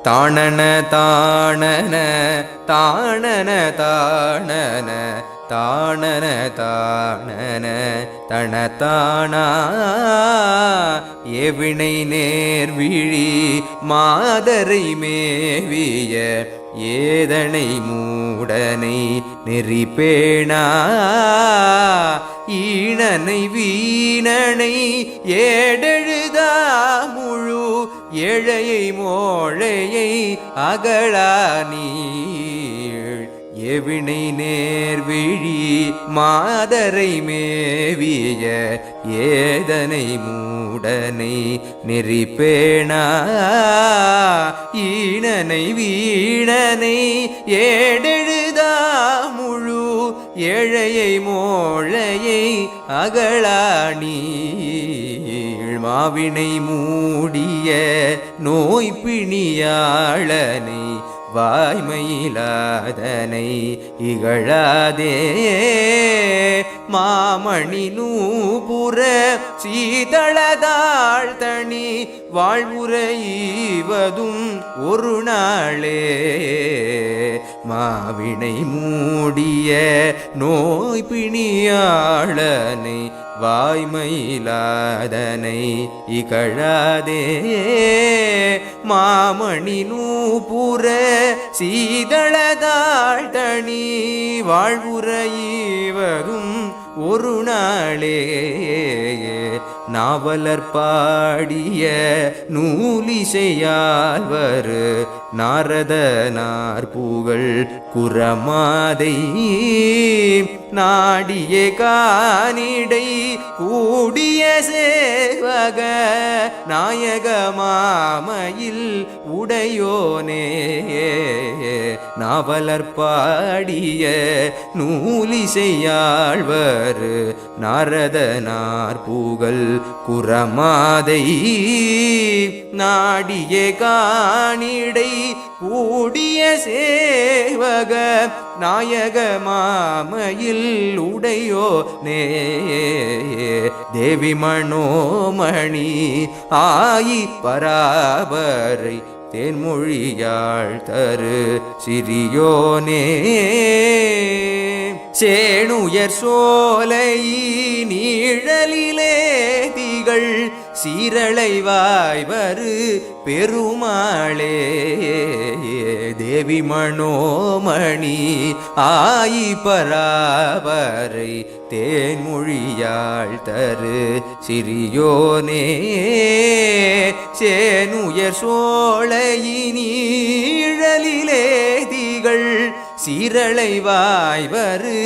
தாணன தாணன தாணன தாணன தாணன தாணன தனதானா எவினை நேர்விழி மாதரை மேவிய ஏதனை மூடனை நெறிப்பேணா ஈனனை வீணனை ஏடெழுதா முழு ஏழையை மோழையை அகழா நீள் எவினை நேர்விழி மாதரை மேவிய ஏதனை மூடனை நெறிப்பேணா ஈனனை வீணனை ஏடெழுதா முழு ஏழையை மோழையை அகழா நீள் மாவினை மூடிய நோய் பிணியாளனை வாய்மையிலாதனை இகழாதே மாமணி நூபுர சீதளதாள் தனி வாழ்வுரைவதும் ஒரு நாளே மாவினை மூடிய நோய் பிணியாளனை வாய்மையிலாதனை இகழாதே மாமணி நூபுர சீதளதாள் தனி வாழ்வுரைவதும் ஒரு நாளே நாவலர் பாடிய நூலிசையால்வர் நாரதனார் புகழ் குரமாதை நாடிய காணிடை கூடிய சேவக நாயக மாமையில் உடையோனே நாவலர் பாடிய நூலிசையாழ்வர் நாரதனார் புகழ் குரமாதை நாடிய காணிடை கூடிய சேவக நாயக மாமையில் உடையோ நே தேவி மனோமணி ஆயி பராபரை தேன்மொழியாள் தரு சிறியோனே சேணுயர் சோலை நீழலிலே திகழ் சீரளை வாய்வரு பெருமாளே தேவி மனோமணி ஆயி பராபரை தேன்மொழியாள் தரு சிறியோனே சேனுயர் சோழையினீழலிலே திகழ் சீரளை வாய்வரு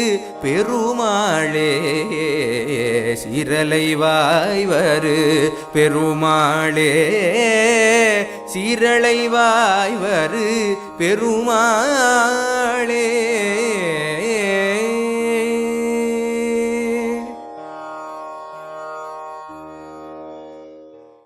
பெருமாளே சீரலை வாய்வரு பெருமாளே சீரலை வாய்வரு பெருமாளே